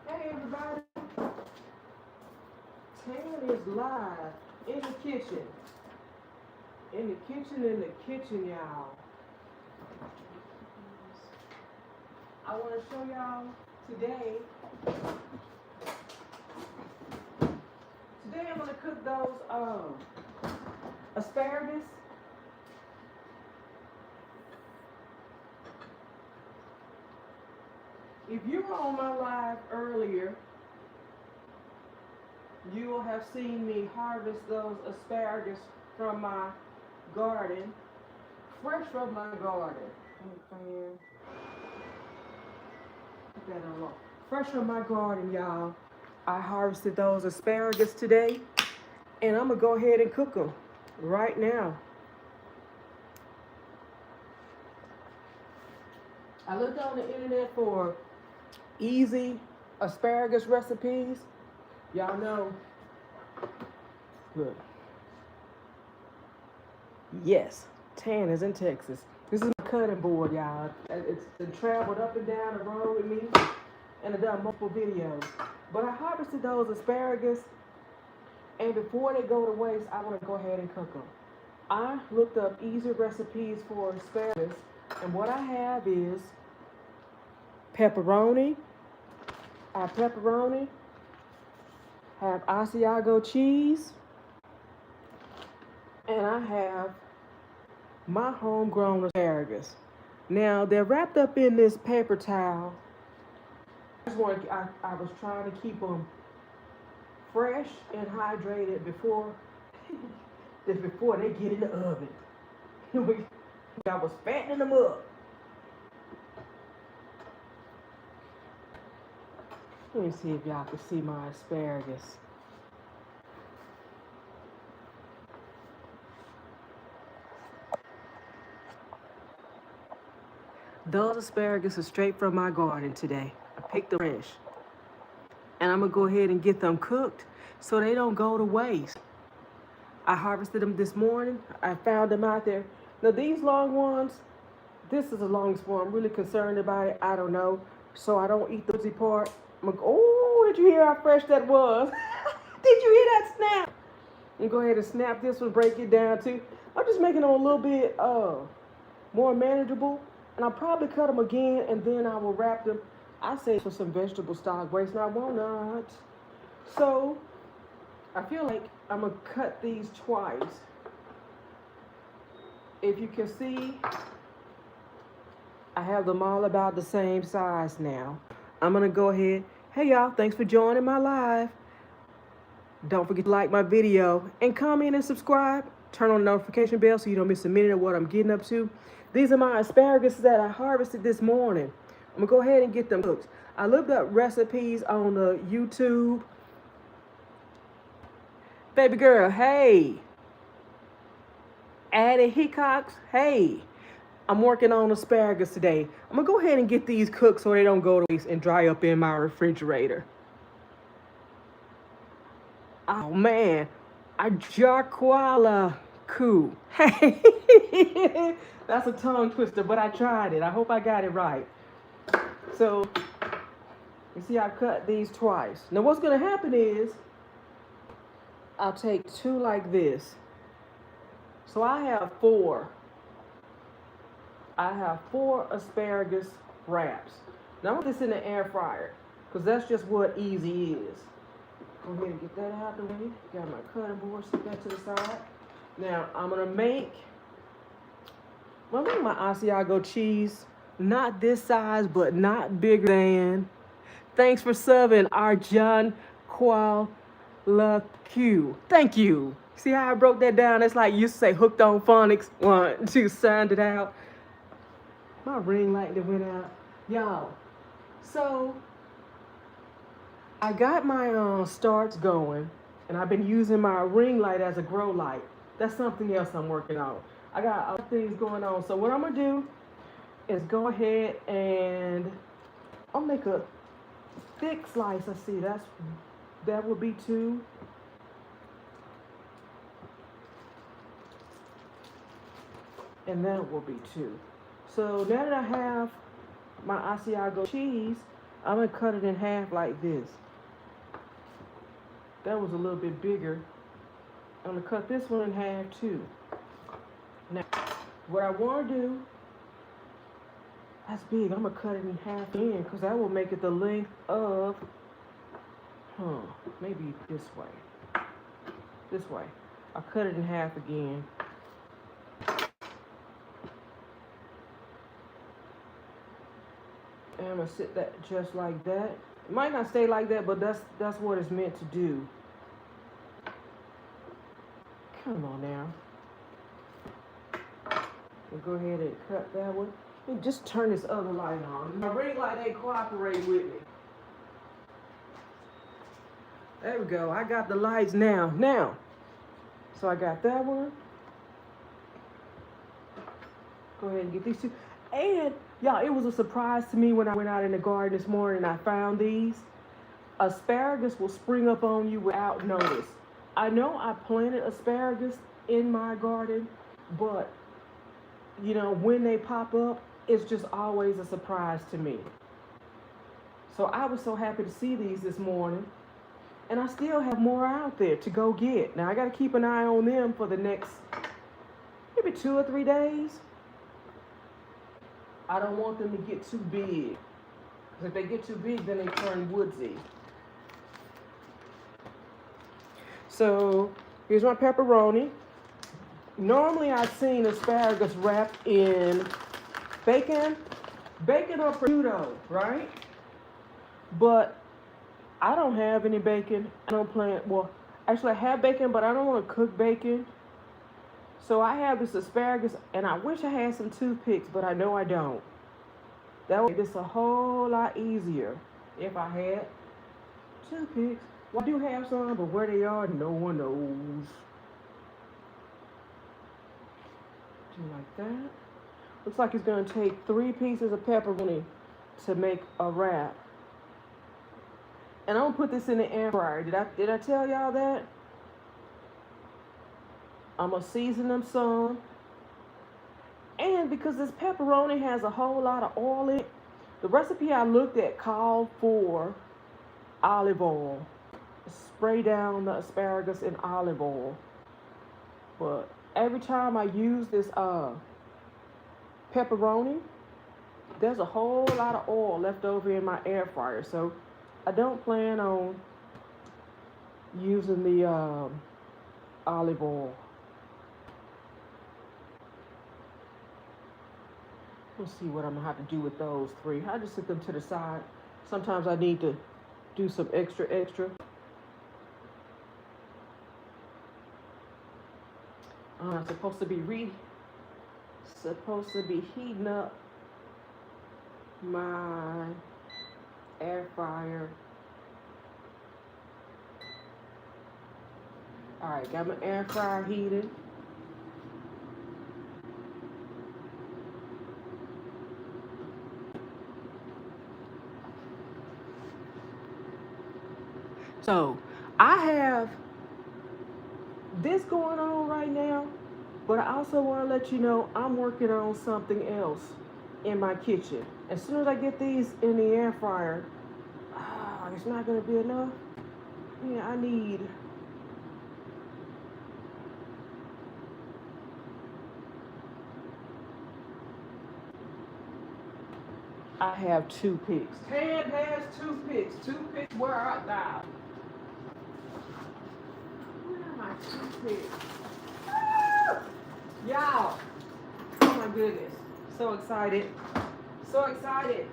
Hey everybody, Tan is live in the kitchen. In the kitchen, y'all. I want to show y'all today. Today I'm going to cook those asparagus. If you were on my live earlier, you will have seen me harvest those asparagus from my garden, fresh from my garden. Put that on low. Fresh from my garden, y'all. I harvested those asparagus today, and I'm gonna go ahead and cook them right now. I looked on the internet for easy asparagus recipes. Y'all know, look, yes, Tan is in Texas. This is my cutting board, y'all. It's been traveled up and down the road with me, and I've done multiple videos. But I harvested those asparagus, and before they go to waste, I want to go ahead and cook them. I looked up easy recipes for asparagus, and what I have is pepperoni. I have pepperoni, have Asiago cheese, and I have my homegrown asparagus. Now they're wrapped up in this paper towel. I was trying to keep them fresh and hydrated before they get in the oven. I was fattening them up. Let me see if y'all can see my asparagus. Those asparagus are straight from my garden today. I picked them fresh. And I'm gonna go ahead and get them cooked so they don't go to waste. I harvested them this morning. I found them out there. Now these long ones, this is the longest one. I'm really concerned about it. I don't know. So I don't eat the woodsy part. I'm like, oh, did you hear how fresh that was? Did you hear that snap? And go ahead and snap this one, break it down too. I'm just making them a little bit more manageable. And I'll probably cut them again, and then I will wrap them. I say for some vegetable stock waste, and I will not. So I feel like I'm gonna cut these twice. If you can see, I have them all about the same size now. I'm gonna go ahead. Hey y'all, thanks for joining my live. Don't forget to like my video and comment and subscribe. Turn on the notification bell so you don't miss a minute of what I'm getting up to. These are my asparagus that I harvested this morning. I'm gonna go ahead and get them cooked. I looked up recipes on the YouTube. Baby girl, hey. Addie Hickox, hey. I'm working on asparagus today. I'm gonna go ahead and get these cooked so they don't go to waste and dry up in my refrigerator. Oh man, a jarquala coup. Hey, that's a tongue twister, but I tried it. I hope I got it right. So, you see I cut these twice. Now what's gonna happen is, I'll take two like this. So I have four asparagus wraps. Now I want this in the air fryer, because that's just what easy is. Go ahead and get that out of the way. Got my cutting board, set that to the side. Now I'm gonna make my Asiago cheese, not this size, but not bigger than. Thanks for subbing, Arjan Qual La Q. Thank you. See how I broke that down? It's like you used to say hooked on phonics. 1, 2, sound it out. My ring light that went out. Y'all, so I got my starts going, and I've been using my ring light as a grow light. That's something else I'm working on. I got other things going on. So what I'm gonna do is go ahead and I'll make a thick slice. Let's see, that would be 2. And that will be 2. So now that I have my Asiago cheese, I'm gonna cut it in half like this. That was a little bit bigger. I'm gonna cut this one in half too. Now, what I want to do, that's big. I'm gonna cut it in half again because that will make it the length of, maybe this way. This way. I'll cut it in half again. And I'm gonna sit that just like that. It might not stay like that, but that's what it's meant to do. Come on now. We'll go ahead and cut that one. And just turn this other light on. My ring light ain't cooperating with me. There we go. I got the lights now. So I got that one. Go ahead and get these two. And y'all, it was a surprise to me when I went out in the garden this morning and I found these. Asparagus will spring up on you without notice. I know I planted asparagus in my garden, but you know, when they pop up, it's just always a surprise to me. So I was so happy to see these this morning. And I still have more out there to go get. Now I got to keep an eye on them for the next maybe 2 or 3 days. I don't want them to get too big. Because if they get too big, then they turn woodsy. So here's my pepperoni. Normally I've seen asparagus wrapped in bacon or prosciutto, right? But I don't have any bacon. I don't plan, well, actually I have bacon, but I don't want to cook bacon. So I have this asparagus, and I wish I had some toothpicks, but I know I don't. That would make this a whole lot easier if I had toothpicks. Well, I do have some, but where they are, no one knows. Do like that. Looks like it's going to take 3 pieces of pepperoni to make a wrap. And I'm going to put this in the air fryer. Did I tell y'all that? I'm going to season them some. And because this pepperoni has a whole lot of oil in it, the recipe I looked at called for olive oil. Spray down the asparagus in olive oil. But every time I use this pepperoni, there's a whole lot of oil left over in my air fryer. So I don't plan on using the olive oil. Let's see what I'm gonna have to do with those 3. I just set them to the side. Sometimes I need to do some extra. I'm supposed to be heating up my air fryer. All right, got my air fryer heated. So I have this going on right now, but I also want to let you know I'm working on something else in my kitchen. As soon as I get these in the air fryer, it's not going to be enough. Yeah, I have toothpicks. Tad has toothpicks. Toothpicks, where art thou? Where are my toothpicks? Ah! Y'all. Oh my goodness. So excited. So excited.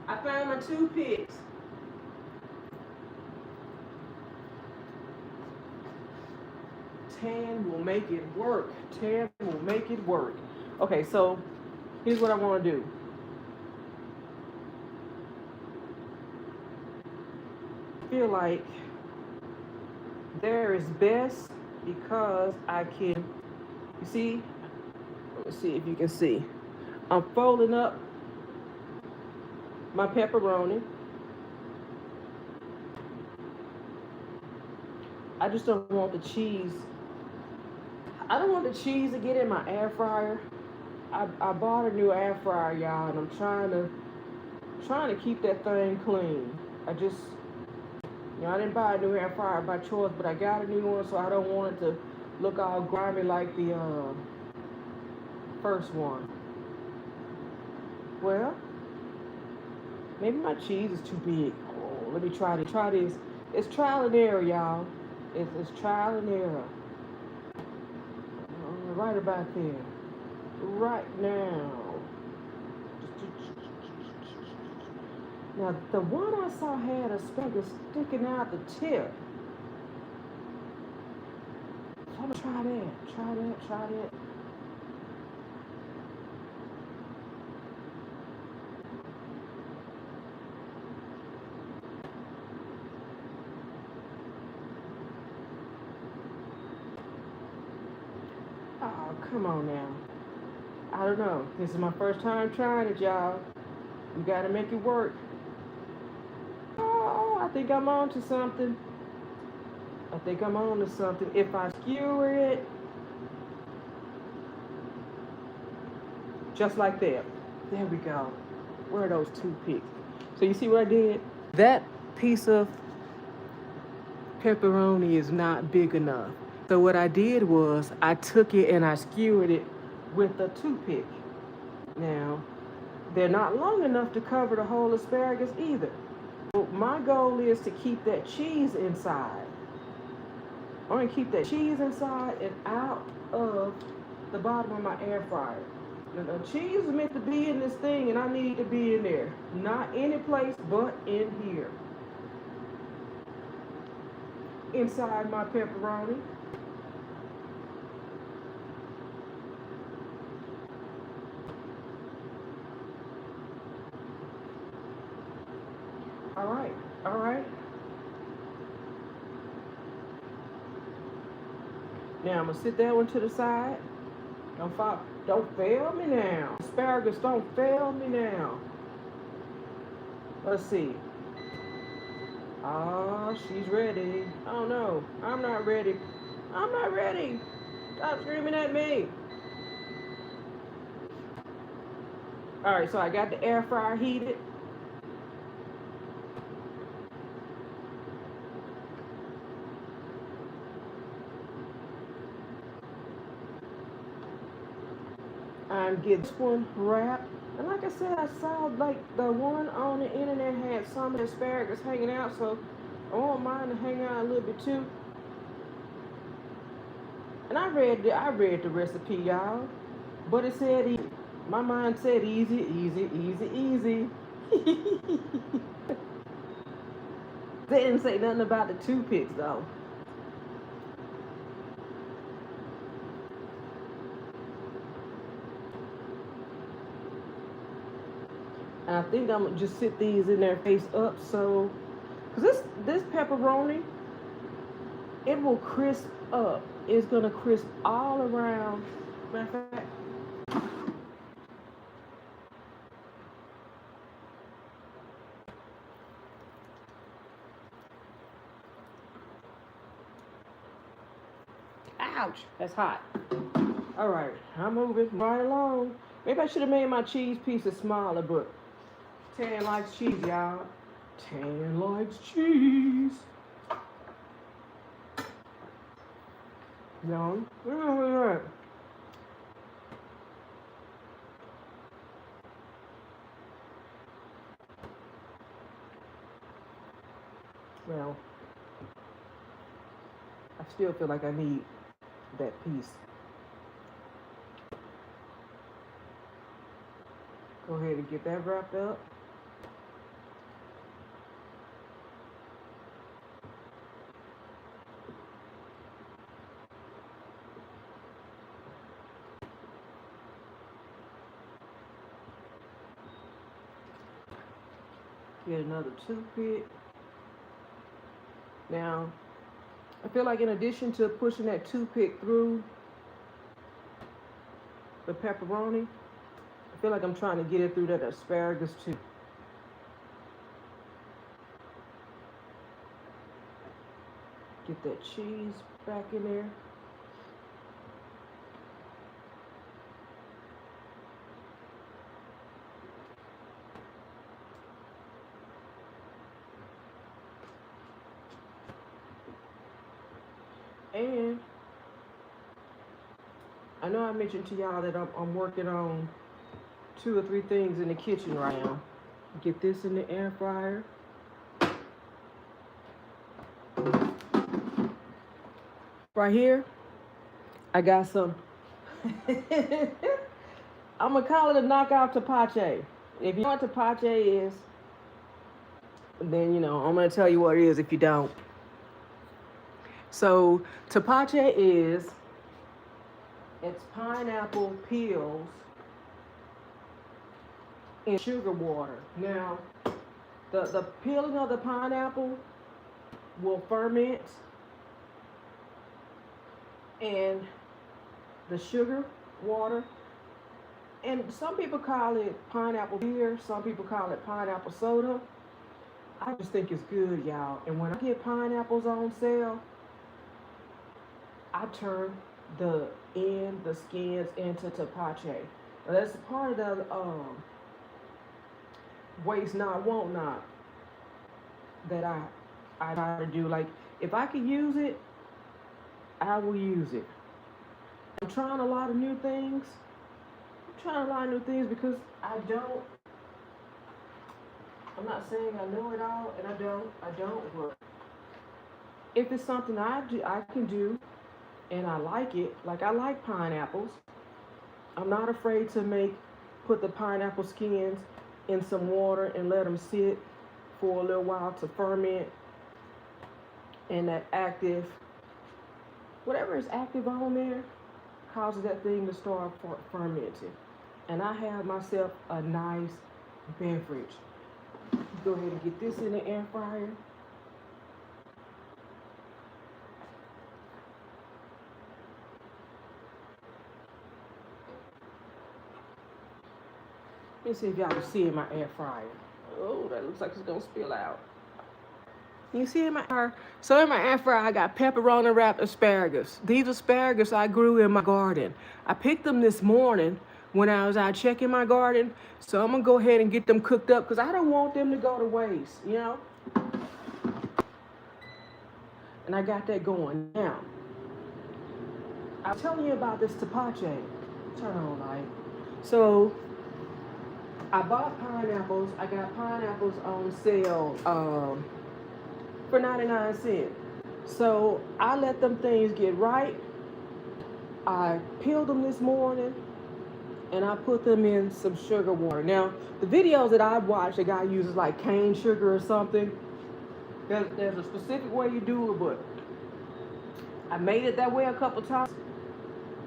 I found my toothpicks. Tan will make it work. Tan will make it work. Okay, so here's what I want to do. I feel like there is best because I can, you see, let me see if you can see. I'm folding up my pepperoni. I just don't want the cheese. I don't want the cheese to get in my air fryer. I bought a new air fryer, y'all, and I'm trying trying to keep that thing clean. I just, I didn't buy a new air fryer by choice, but I got a new one, so I don't want it to look all grimy like the first one. Well, maybe my cheese is too big. Oh, let me try this. Try this. It's trial and error, y'all. It's trial and error. Right about there. Right now. Now, the one I saw had asparagus sticking out the tip. So I'm gonna try that. Try that. Try that. Oh, come on now. I don't know. This is my first time trying it, y'all. You gotta make it work. Oh, I think I'm on to something. I think I'm on to something. If I skewer it, just like that. There we go. Where are those toothpicks? So you see what I did? That piece of pepperoni is not big enough. So what I did was I took it and I skewered it with a toothpick. Now, they're not long enough to cover the whole asparagus either. So my goal is to keep that cheese inside. I want to keep that cheese inside and out of the bottom of my air fryer. Now, the cheese is meant to be in this thing, and I need to be in there. Not any place but in here. Inside my pepperoni. All right, all right. Now I'm gonna sit that one to the side. Don't fail me now. Asparagus, don't fail me now. Let's see. Oh, she's ready. Oh no, I'm not ready. I'm not ready. Stop screaming at me. All right, so I got the air fryer heated. I'm getting this one wrapped. And like I said, I saw like the one on the internet had some asparagus hanging out, so I want mine to hang out a little bit too. And I read the recipe, y'all, but it said easy. My mind said easy, easy, easy, easy. They didn't say nothing about the toothpicks though. And I think I'm gonna just sit these in there face up, so because this pepperoni, it will crisp up. It's gonna crisp all around. Matter of fact, ouch, that's hot. All right, I'm moving right along. Maybe I should have made my cheese pieces smaller, but Tan likes cheese, y'all. Tan likes cheese. No. Well, I still feel like I need that piece. Go ahead and get that wrapped up. Get another toothpick. Now, I feel like in addition to pushing that toothpick through the pepperoni, I feel like I'm trying to get it through that asparagus too. Get that cheese back in there. And I know I mentioned to y'all that I'm working on 2 or 3 things in the kitchen right now. Get this in the air fryer. Right here, I got some, I'm gonna call it a knockout tapache. If you know what tapache is, then you know, I'm gonna tell you what it is if you don't. So tapache is, it's pineapple peels in sugar water. Now, the peeling of the pineapple will ferment, and the sugar water, and some people call it pineapple beer, some people call it pineapple soda. I just think it's good, y'all. And when I get pineapples on sale, I turn the skins into tapache. Now, that's part of the waste not, want not that I try to do. Like, if I could use it, I will use it. I'm trying a lot of new things. Because I'm not saying I know it all, and I don't, but if it's something I can do, and I like it, like I like pineapples, I'm not afraid to put the pineapple skins in some water and let them sit for a little while to ferment, and that active, whatever is active on there, causes that thing to start fermenting. And I have myself a nice beverage. Go ahead and get this in the air fryer. Let's see if y'all can see in my air fryer. Oh, that looks like it's gonna spill out. You see in my air? So in my air fryer, I got pepperoni wrapped asparagus. These asparagus I grew in my garden. I picked them this morning when I was out checking my garden. So I'm gonna go ahead and get them cooked up because I don't want them to go to waste, you know? And I got that going. Now, I was telling you about this tapache. Turn on light. So I bought pineapples. I got pineapples on sale for 99 cents. So I let them things get ripe. I peeled them this morning and I put them in some sugar water. Now, the videos that I've watched, the guy uses like cane sugar or something. There's a specific way you do it, but I made it that way a couple times.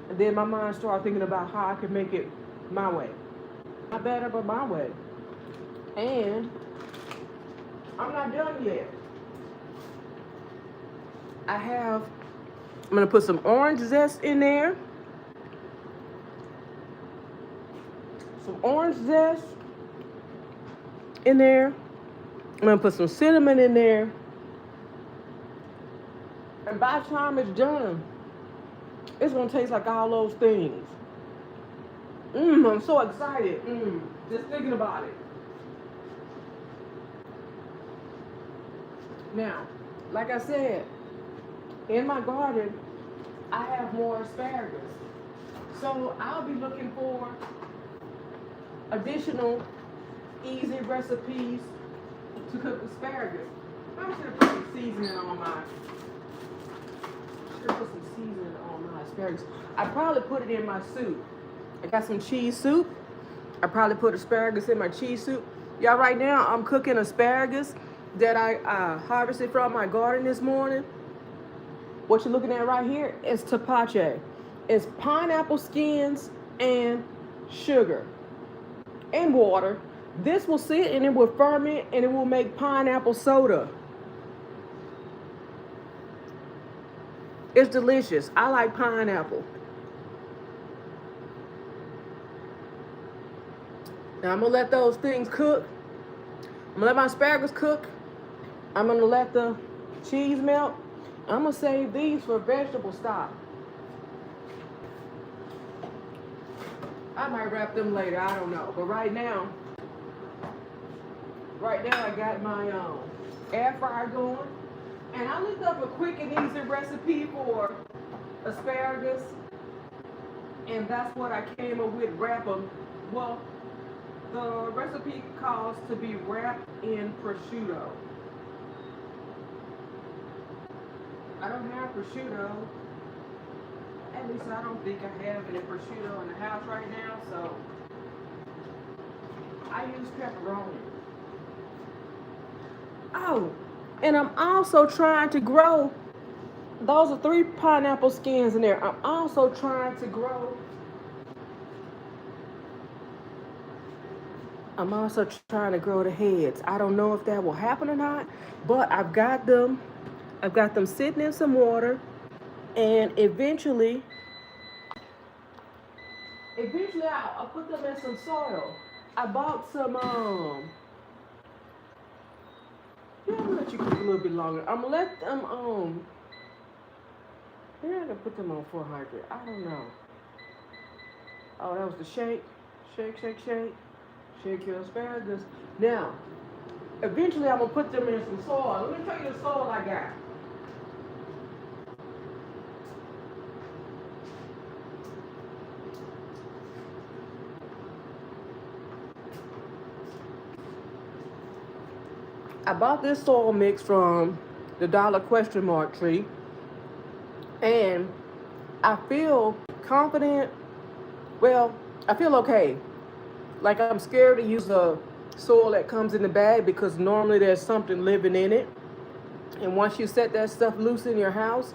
And then my mind started thinking about how I could make it my way. Not better, but my way. And I'm not done yet. I'm gonna put some orange zest in there. Some orange zest in there. I'm gonna put some cinnamon in there. And by the time it's done, it's gonna taste like all those things. I'm so excited. Just thinking about it. Now, like I said, in my garden, I have more asparagus. So I'll be looking for additional easy recipes to cook asparagus. I should have put some seasoning on my asparagus. I probably put it in my soup. I got some cheese soup. I probably put asparagus in my cheese soup. Y'all, right now I'm cooking asparagus that I harvested from my garden this morning. What you're looking at right here is tapache. It's pineapple skins and sugar and water. This will sit and it will ferment and it will make pineapple soda. It's delicious. I like pineapple. Now I'm gonna let those things cook. I'm gonna let my asparagus cook. I'm gonna let the cheese melt. I'm gonna save these for vegetable stock. I might wrap them later, I don't know. But right now I got my air fryer going. And I looked up a quick and easy recipe for asparagus, and that's what I came up with. Wrap them. Well, the recipe calls to be wrapped in prosciutto. I don't have prosciutto. At least I don't think I have any prosciutto in the house right now, so I use pepperoni. Oh, and I'm also trying to grow. Those are 3 pineapple skins in there. I'm also trying to grow. I'm also trying to grow the heads. I don't know if that will happen or not, but I've got them. I've got them sitting in some water, and eventually I'll put them in some soil. I bought some, yeah, I'm gonna let you cook a little bit longer. I'm gonna let them, maybe I'm gonna put them on 400. I don't know. Oh, that was the shake. Shake, shake, shake. Shake your asparagus. Now, eventually I'm gonna put them in some soil. Let me tell you the soil I got. I bought this soil mix from the dollar question mark tree, and I feel confident. Well, I feel okay. Like I'm scared to use the soil that comes in the bag because normally there's something living in it. And once you set that stuff loose in your house,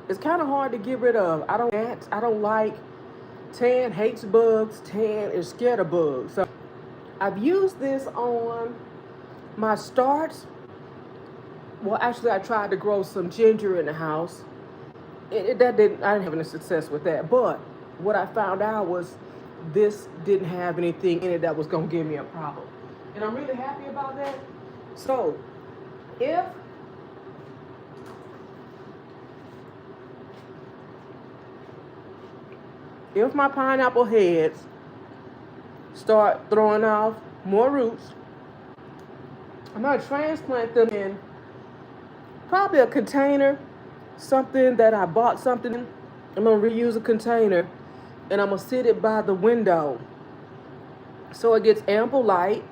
it's kind of hard to get rid of. I don't like Tan hates bugs. Tan is scared of bugs. So I've used this on my starts. Well, actually, I tried to grow some ginger in the house. I didn't have any success with that. But what I found out was this didn't have anything in it that was going to give me a problem. And I'm really happy about that. So if my pineapple heads start throwing off more roots, I'm going to transplant them in probably a container, something that I bought something in. I'm going to reuse a container, and I'm going to sit it by the window so it gets ample light.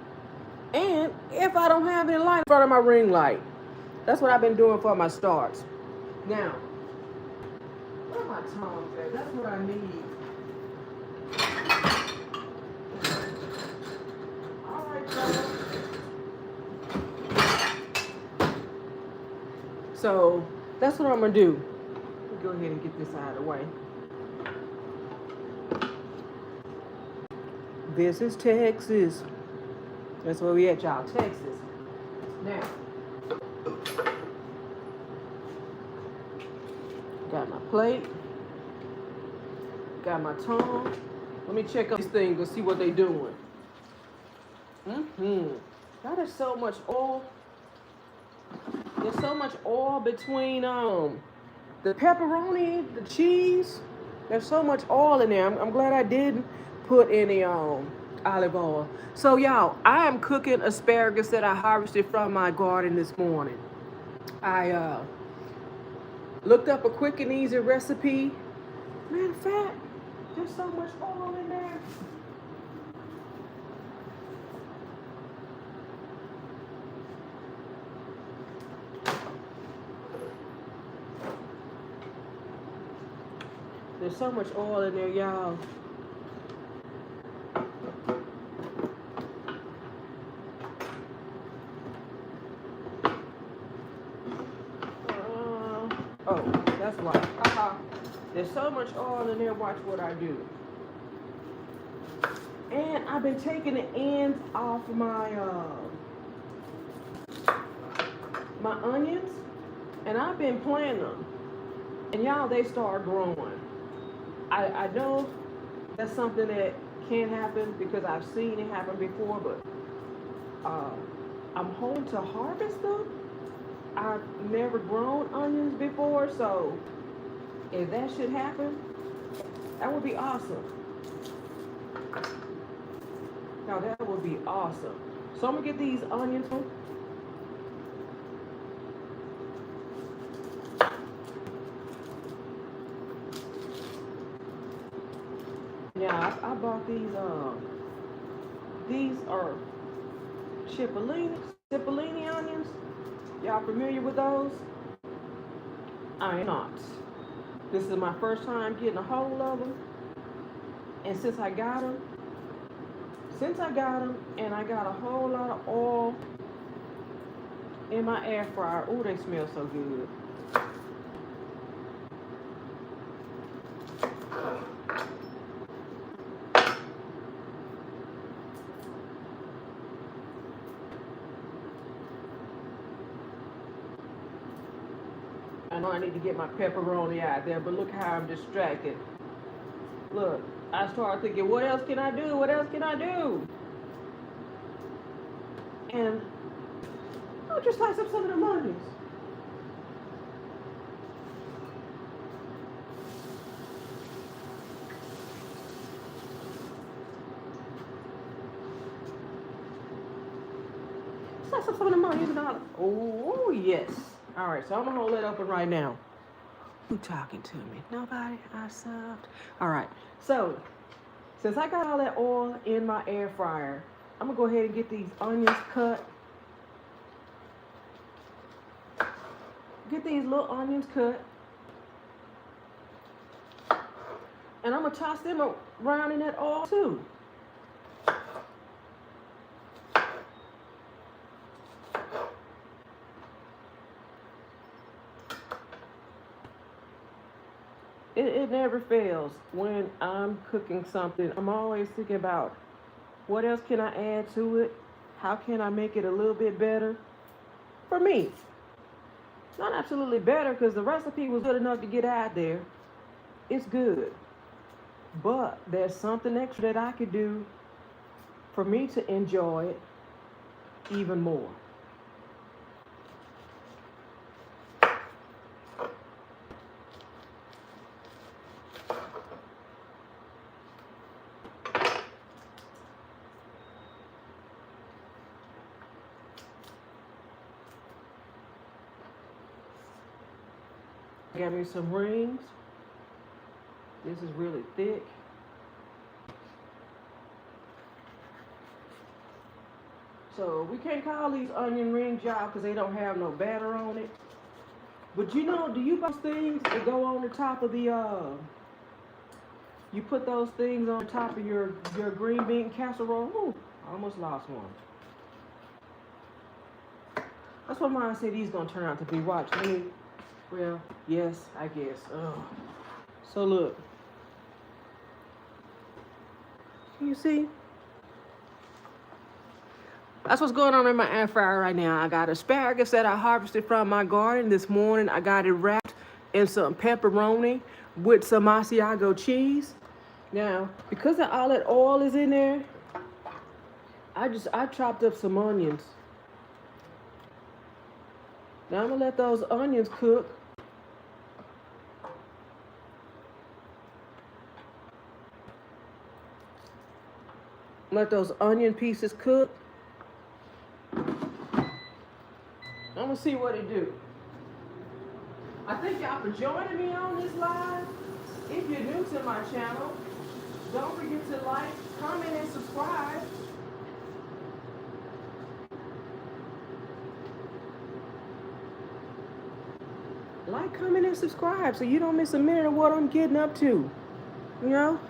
And if I don't have any light in front of my ring light, that's what I've been doing for my starts. Now, where are my tongs at? That's what I need. All right, fellas. So that's what I'm gonna do. Go ahead and get this out of the way. This is Texas. That's where we at, y'all. Texas. Now, got my plate. Got my tongue. Let me check up these things and see what they doing. That is so much oil. There's so much oil between the pepperoni, the cheese. There's so much oil in there. I'm glad I didn't put any olive oil. So y'all, I am cooking asparagus that I harvested from my garden this morning. I looked up a quick and easy recipe. Matter of fact, there's so much oil in there. There's so much oil in there, y'all. Oh, that's why. There's so much oil in there. Watch what I do. And I've been taking the ends off my my onions, and I've been planting them. And y'all, they start growing. I know that's something that can happen because I've seen it happen before, but I'm hoping to harvest them. I've never grown onions before, so if that should happen, that would be awesome. Now that would be awesome. So I'm gonna get these onions. Yeah, I bought these are cipollini onions. Y'all familiar with those? I am not. This is my first time getting a hold of them. And since I got them, and I got a whole lot of oil in my air fryer. Ooh, they smell so good. I know I need to get my pepperoni out there, but look how I'm distracted. Look, I started thinking, what else can I do? What else can I do? And I'll just slice up some of the onions. Slice up some of the onions and all. Oh, yes. All right, so I'm going to hold that open right now. Who talking to me? Nobody? I subbed. All right, so since I got all that oil in my air fryer, I'm going to go ahead and get these onions cut. Get these little onions cut. And I'm going to toss them around in that oil too. It never fails when I'm cooking something. I'm always thinking about what else can I add to it? How can I make it a little bit better? For me. Not absolutely better because the recipe was good enough to get out there. It's good. But there's something extra that I could do for me to enjoy it even more. Got me some rings. This is really thick. So we can't call these onion rings, y'all, because they don't have no batter on it. But you know, do you buy things that go on the top of the you put those things on top of your green bean casserole? Ooh, I almost lost one. That's what mine said he's gonna turn out to be. Watch me. Well, yes, I guess. Oh. So look. You see? That's what's going on in my air fryer right now. I got asparagus that I harvested from my garden this morning. I got it wrapped in some pepperoni with some Asiago cheese. Now, because all that oil is in there, I chopped up some onions. Now I'm gonna let those onions cook. Let those onion pieces cook. I'm gonna see what it do. I thank y'all for joining me on this live. If you're new to my channel, don't forget to like, comment, and subscribe. Like, comment, and subscribe so you don't miss a minute of what I'm getting up to. You know?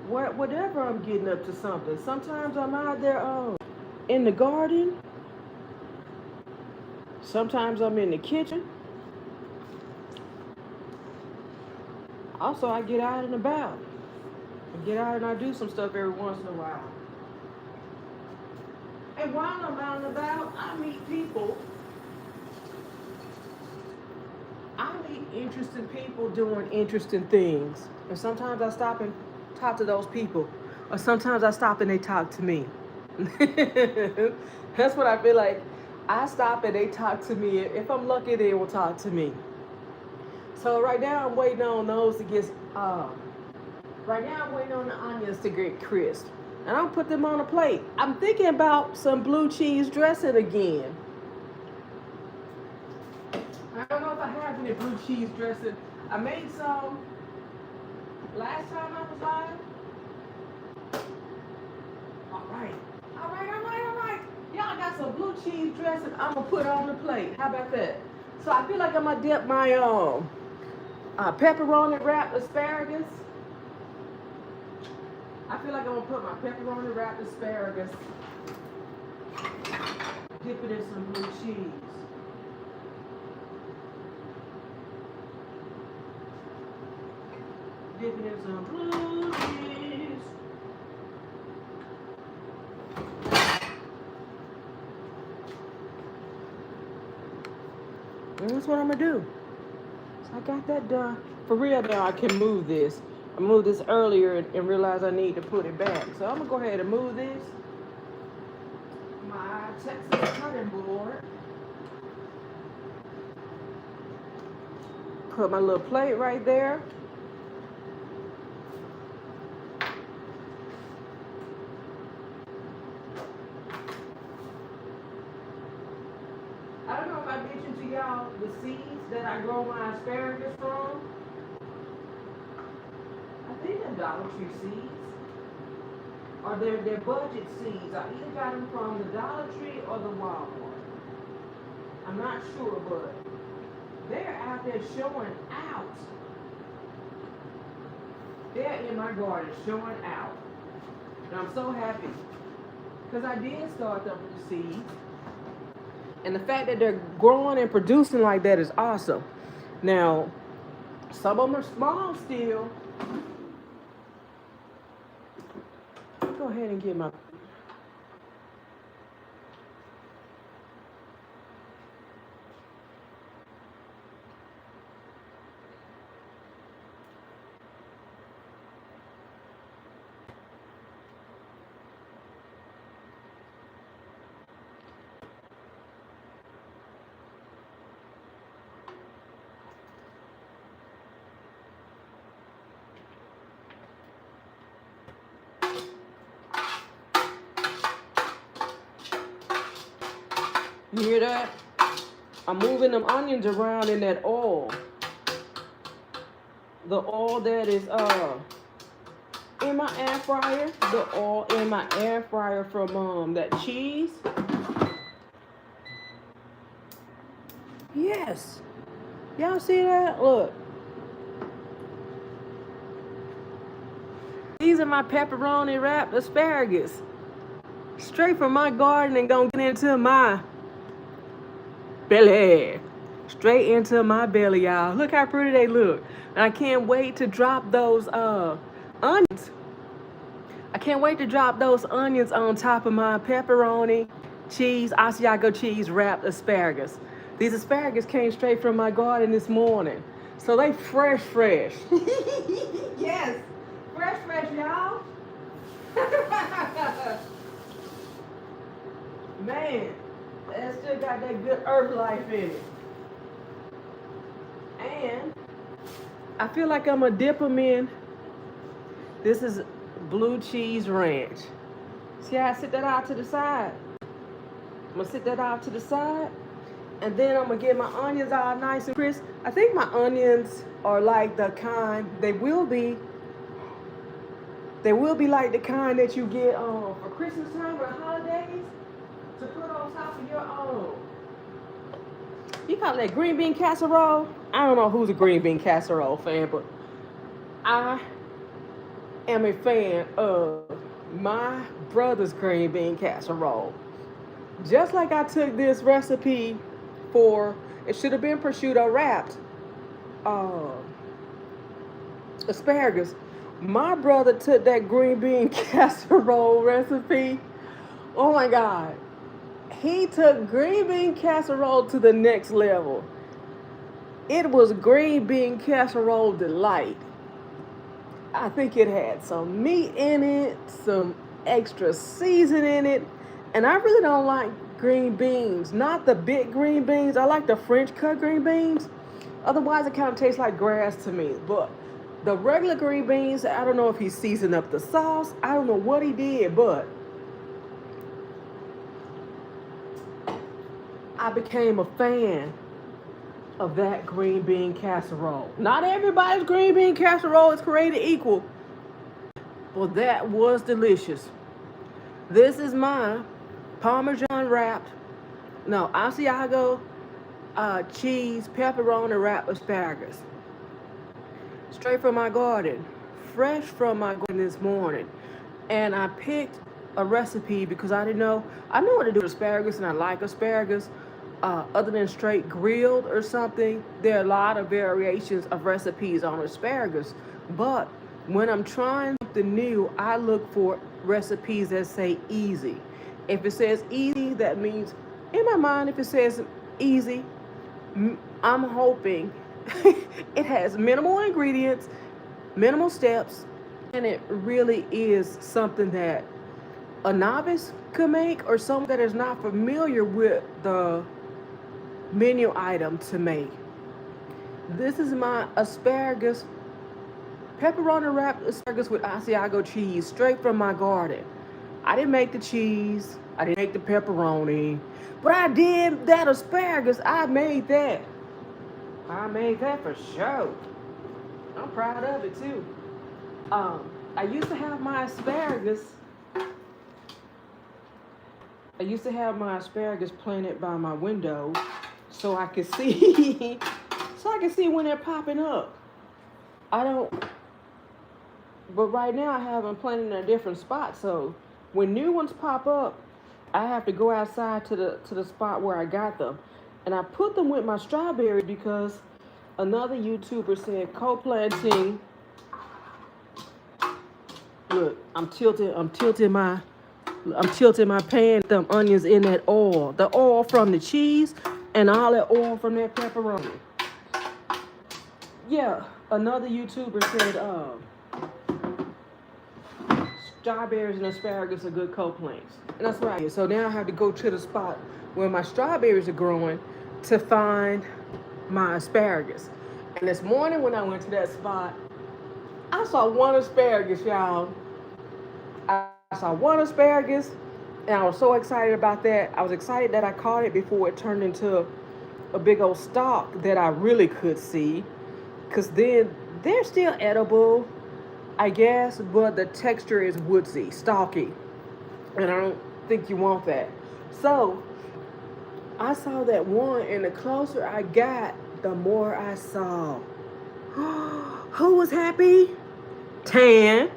Whatever I'm getting up to something. Sometimes I'm out there in the garden. Sometimes I'm in the kitchen. Also, I get out and about. I get out and I do some stuff every once in a while. And while I'm out and about, I meet people. I meet interesting people doing interesting things. And sometimes I stop and talk to those people. Or sometimes I stop and they talk to me. That's what I feel like. I stop and they talk to me. If I'm lucky, they will talk to me. So right now I'm waiting on those to get, right now I'm waiting on the onions to get crisp. And I'll put them on a plate. I'm thinking about some blue cheese dressing again. I don't know if I have any blue cheese dressing. I made some last time I was live. All right. Y'all got some blue cheese dressing. I'm gonna put on the plate. How about that? So I feel like I'm gonna dip my pepperoni wrapped asparagus. I feel like I'm gonna put my pepperoni wrapped asparagus, dip it in some blue cheese. Dip it in some blue cheese. And that's what I'm gonna do. So I got that done. For real now, I can move this. I moved this earlier and realized I need to put it back. So I'm gonna go ahead and move this. My Texas cutting board. Put my little plate right there. I don't know if I mentioned to y'all the seeds that I grow my asparagus from. I think they're Dollar Tree seeds. Or they're budget seeds. I either got them from the Dollar Tree or the Walmart. I'm not sure, but they're out there showing out. They're in my garden showing out. And I'm so happy. Because I did start them with the seeds. And the fact that they're growing and producing like that is awesome. Now, some of them are small still. Go ahead and get my... You hear that? I'm moving them onions around in that oil. The oil that is in my air fryer. The oil in my air fryer from that cheese. Yes. Y'all see that? Look. These are my pepperoni wrapped asparagus. Straight from my garden and gonna get into my belly. Straight into my belly, y'all. Look how pretty they look. And I can't wait to drop those onions. I can't wait to drop those onions on top of my pepperoni, cheese, Asiago cheese wrapped asparagus. These asparagus came straight from my garden this morning. So they fresh. Yes, fresh, y'all. Man. It still got that good herb life in it. And I feel like I'm going to dip them in. This is blue cheese ranch. See how I sit that out to the side? I'm going to sit that out to the side. And then I'm going to get my onions all nice and crisp. I think my onions are like the kind, they will be like the kind that you get for Christmas time or holidays. To put on top of your own. You call that green bean casserole? I don't know who's a green bean casserole fan, but I am a fan of my brother's green bean casserole. Just like I took this recipe for, it should have been prosciutto wrapped asparagus. My brother took that green bean casserole recipe. Oh my God. He took green bean casserole to the next level. It was green bean casserole delight. I think it had some meat in it, some extra season in it, and I really don't like green beans. Not the big green beans. I like the French cut green beans. Otherwise, it kind of tastes like grass to me. But the regular green beans, I don't know if he seasoned up the sauce. I don't know what he did, but I became a fan of that green bean casserole. Not everybody's green bean casserole is created equal, but that was delicious. This is my Parmesan wrapped, no, Asiago cheese pepperoni wrapped asparagus. Straight from my garden, fresh from my garden this morning. And I picked a recipe because I knew what to do with asparagus, and I like asparagus. Other than straight grilled or something, there are a lot of variations of recipes on asparagus. But when I'm trying something new, I look for recipes that say easy. If it says easy, that means, in my mind, if it says easy, I'm hoping it has minimal ingredients, minimal steps, and it really is something that a novice could make, or someone that is not familiar with the menu item to make. This is my asparagus, pepperoni wrapped asparagus with Asiago cheese, straight from my garden. I didn't make the cheese, I didn't make the pepperoni, but I did that asparagus. I made that. I made that for sure. I'm proud of it too. I used to have my asparagus. Planted by my window, so I could see, when they're popping up. But right now I have them planted in a different spot. So when new ones pop up, I have to go outside to the spot where I got them, and I put them with my strawberries because another YouTuber said co-planting. Look, I'm tilting my pan, them onions in that oil. The oil from the cheese and all that oil from that pepperoni. Yeah, another YouTuber said strawberries and asparagus are good co-plants. And that's what I did. So now I have to go to the spot where my strawberries are growing to find my asparagus. And this morning when I went to that spot, I saw one asparagus, y'all. I saw one asparagus, and I was so excited about that. I was excited that I caught it before it turned into a big old stalk that I really could see. Because then they're still edible, I guess, but the texture is woodsy, stalky. And I don't think you want that. So I saw that one, and the closer I got, the more I saw. Who was happy? Tan.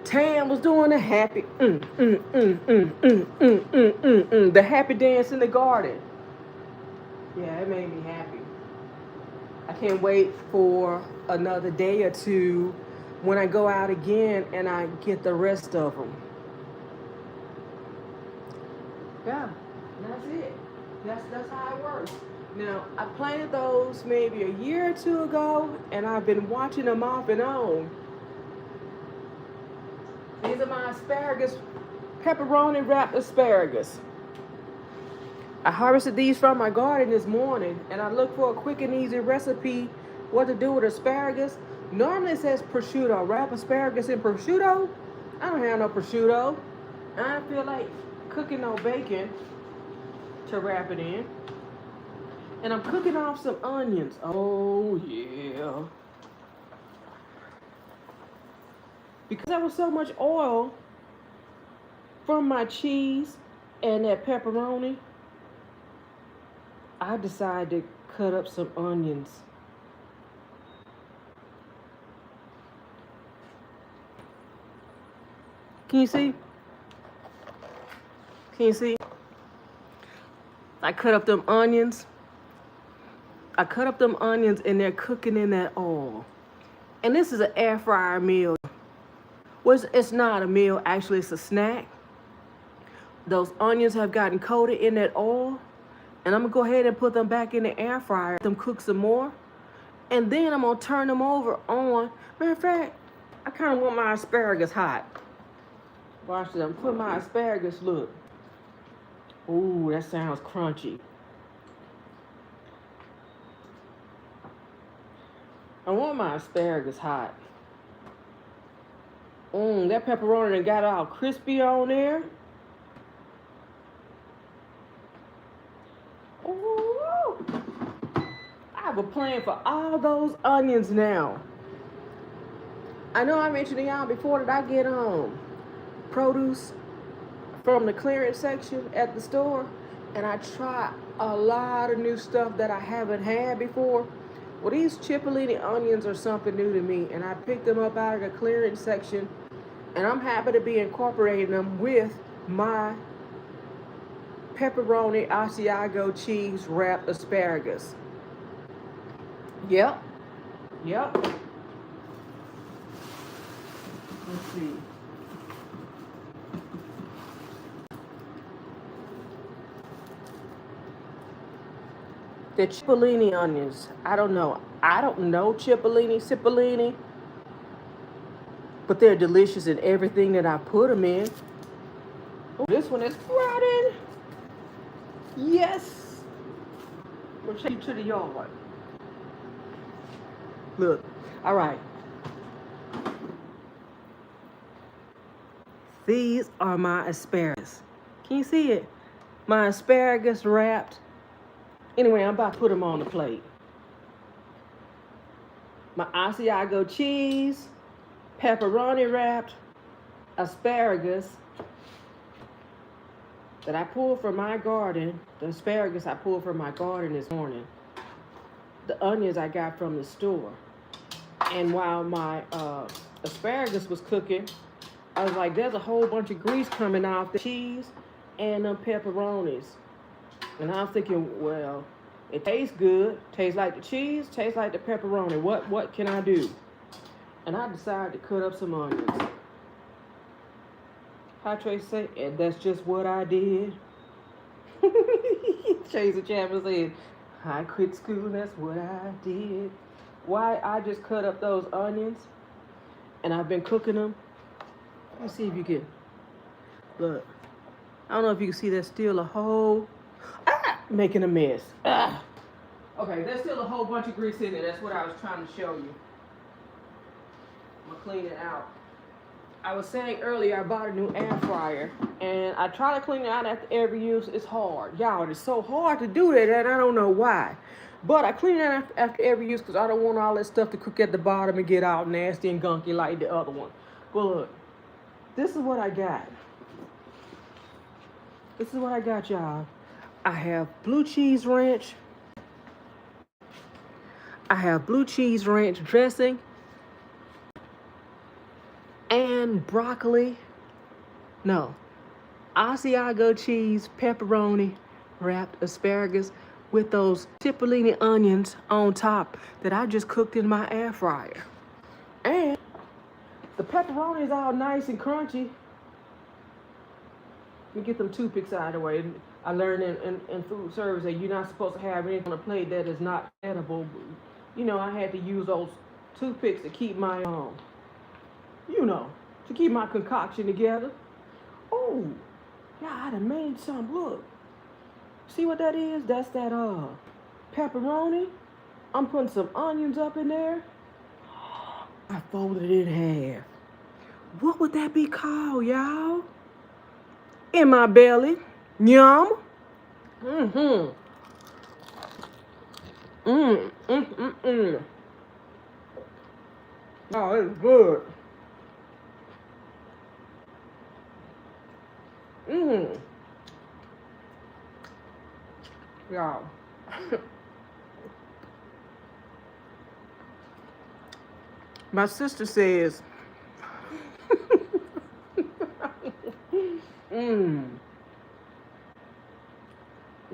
Tan was doing the happy, the happy dance in the garden. Yeah, it made me happy. I can't wait for another day or two when I go out again and I get the rest of them. Yeah, that's it. That's how it works. Now, I planted those maybe a year or two ago, and I've been watching them off and on. These are my asparagus, pepperoni wrapped asparagus. I harvested these from my garden this morning, and I looked for a quick and easy recipe what to do with asparagus. Normally it says prosciutto. Wrap asparagus in prosciutto. I don't have no prosciutto. I don't feel like cooking no bacon to wrap it in. And I'm cooking off some onions. Oh yeah. Because there was so much oil from my cheese and that pepperoni, I decided to cut up some onions. Can you see? Can you see? I cut up them onions. And they're cooking in that oil. And this is an air fryer meal. Well, it's not a meal, actually it's a snack. Those onions have gotten coated in that oil. And I'm gonna go ahead and put them back in the air fryer, let them cook some more. And then I'm gonna turn them over on. Matter of fact, I kinda want my asparagus hot. Watch this, I'm putting my asparagus, look. Ooh, that sounds crunchy. I want my asparagus hot. That pepperoni done got all crispy on there. Ooh, I have a plan for all those onions now. I know I mentioned to y'all before that I get produce from the clearance section at the store, and I try a lot of new stuff that I haven't had before. Well, these Cipollini onions are something new to me, and I picked them up out of the clearance section, and I'm happy to be incorporating them with my pepperoni Asiago cheese wrapped asparagus. Yep. Let's see. The Cipollini onions, I don't know Cipollini, but they're delicious in everything that I put them in. Oh, this one is rotted. Yes. We'll take you to the yard. Look, all right. These are my asparagus. Can you see it? My asparagus wrapped. Anyway, I'm about to put them on the plate. My Asiago cheese, pepperoni wrapped asparagus that I pulled from my garden. The asparagus I pulled from my garden this morning. The onions I got from the store. And while my asparagus was cooking, I was like, there's a whole bunch of grease coming off the cheese and the pepperonis. And I was thinking, well, it tastes good, tastes like the cheese, tastes like the pepperoni. What can I do? And I decided to cut up some onions. How Tracy say? And that's just what I did. Tracy Chapman said, I quit school, that's what I did. Why? I just cut up those onions, and I've been cooking them. Let me see if you can, look. I don't know if you can see there's still a whole, making a mess. Okay, there's still a whole bunch of grease in it. That's what I was trying to show you. I'm gonna clean it out. I was saying earlier I bought a new air fryer, and I try to clean it out after every use. It's hard. Y'all, it's so hard to do that, and I don't know why. But I clean it out after every use because I don't want all that stuff to cook at the bottom and get all nasty and gunky like the other one. But look, this is what I got. This is what I got, y'all. I have blue cheese ranch. I have blue cheese ranch dressing and broccoli. No, Asiago cheese, pepperoni, wrapped asparagus with those Cipollini onions on top that I just cooked in my air fryer. And the pepperoni is all nice and crunchy. Let me get them toothpicks out of the way. I learned in food service that you're not supposed to have anything on a plate that is not edible. You know, I had to use those toothpicks to keep my, to keep my concoction together. Oh, yeah, I done made some. Look. See what that is? That's that pepperoni. I'm putting some onions up in there. I folded it in half. What would that be called, y'all? In my belly. Yum. Oh, it's good. Y'all. My sister says,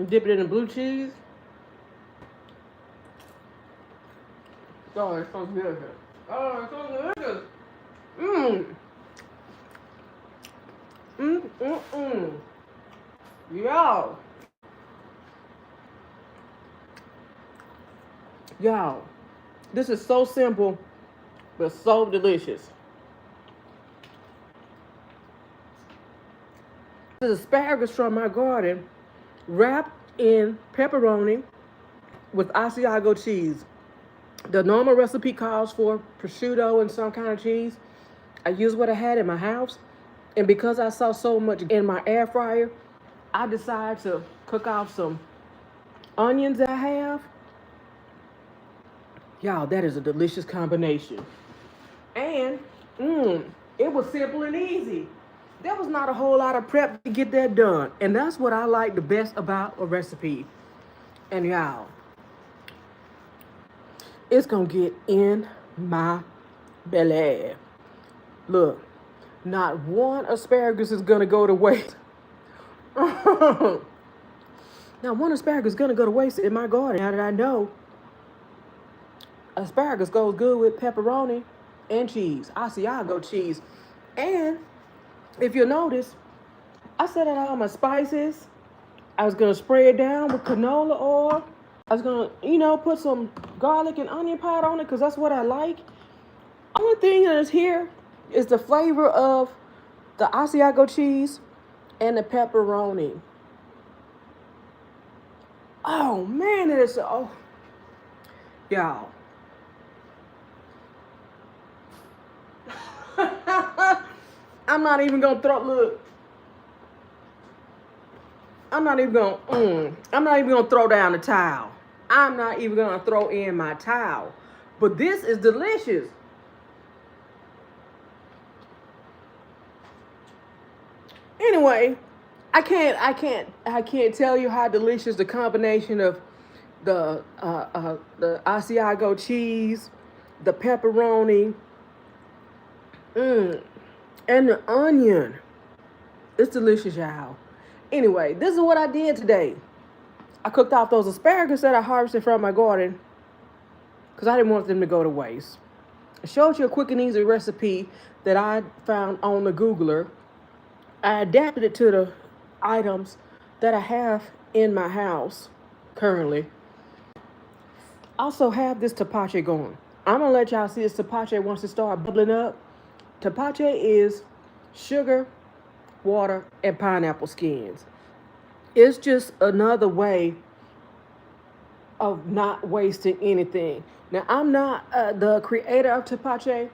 dip it in the blue cheese. Oh, it's so good. Oh, it's so delicious. Y'all, this is so simple, but so delicious. This is asparagus from my garden, wrapped in pepperoni with Asiago cheese. The normal recipe calls for prosciutto and some kind of cheese. I used what I had in my house, and because I saw so much in my air fryer, I decided to cook off some onions I have Y'all, that is a delicious combination. And it was simple and easy. There was not a whole lot of prep to get that done. And that's what I like the best about a recipe. And y'all, it's gonna get in my belly. Look, not one asparagus is gonna go to waste. Not one asparagus is gonna go to waste in my garden. Now that I know asparagus goes good with pepperoni and cheese, Asiago cheese. And if you'll notice, I set out all my spices. I was gonna spray it down with canola oil. I was gonna, put some garlic and onion powder on it because that's what I like. Only thing that is here is the flavor of the Asiago cheese and the pepperoni. Oh man, it is y'all. I'm not even gonna throw down the towel. I'm not even gonna throw in my towel. But this is delicious. Anyway, I can't tell you how delicious the combination of the Asiago cheese, the pepperoni, and the onion. It's delicious, y'all. Anyway, this is what I did today. I cooked off those asparagus that I harvested from my garden because I didn't want them to go to waste. I showed you a quick and easy recipe that I found on the Googler. I adapted it to the items that I have in my house currently. Also have this tapache going. I'm going to let y'all see this tapache once it starts bubbling up. Tapache is sugar, water, and pineapple skins. It's just another way of not wasting anything. Now, I'm not the creator of tapache,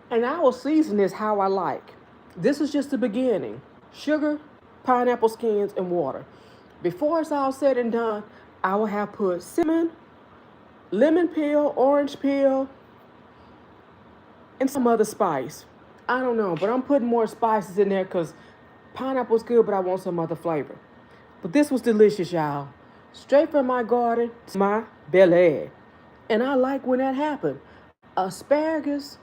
and I will season this how I like. This is just the beginning. Sugar, pineapple skins, and water. Before it's all said and done, I will have put cinnamon, lemon peel, orange peel, and some other spice. I don't know, but I'm putting more spices in there because pineapple's good, but I want some other flavor. But this was delicious, y'all. Straight from my garden to my belly. And I like when that happened. Asparagus,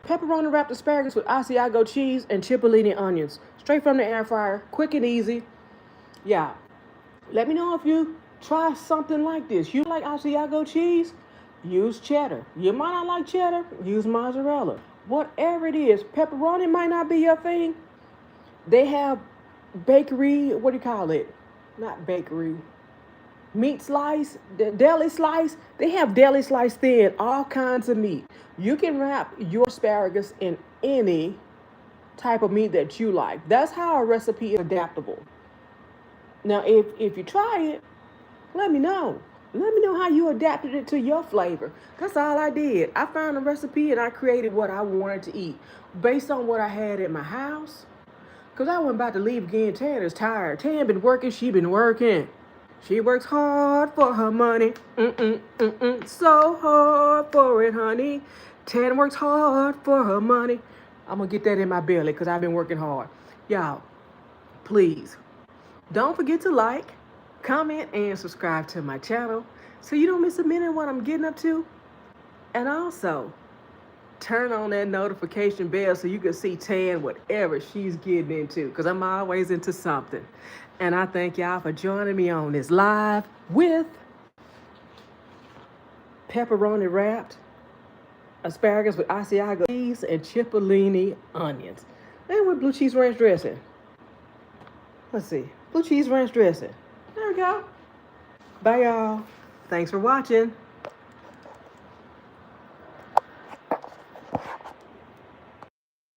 pepperoni wrapped asparagus with Asiago cheese and cipollini onions. Straight from the air fryer, quick and easy. Yeah. Let me know if you try something like this. You like Asiago cheese? Use cheddar. You might not like cheddar? Use mozzarella. Whatever it is, pepperoni might not be your thing. They have bakery, what do you call it? Not bakery. Meat slice, the deli slice. They have deli slice thin, all kinds of meat. You can wrap your asparagus in any type of meat that you like. That's how a recipe is adaptable. Now, if you try it, let me know. Let me know how you adapted it to your flavor. That's all I did. I found a recipe and I created what I wanted to eat based on what I had at my house. Because I wasn't about to leave again. Tan is tired. Tan been working. She been working. She works hard for her money. So hard for it, honey. Tan works hard for her money. I'm going to get that in my belly because I've been working hard. Y'all, please, don't forget to like, comment, and subscribe to my channel so you don't miss a minute of what I'm getting up to. And also, turn on that notification bell so you can see Tan whatever she's getting into because I'm always into something. And I thank y'all for joining me on this live with pepperoni wrapped asparagus with Asiago cheese and cipollini onions. And with blue cheese ranch dressing. Let's see. Blue cheese ranch dressing. There we go. Bye, y'all. Thanks for watching.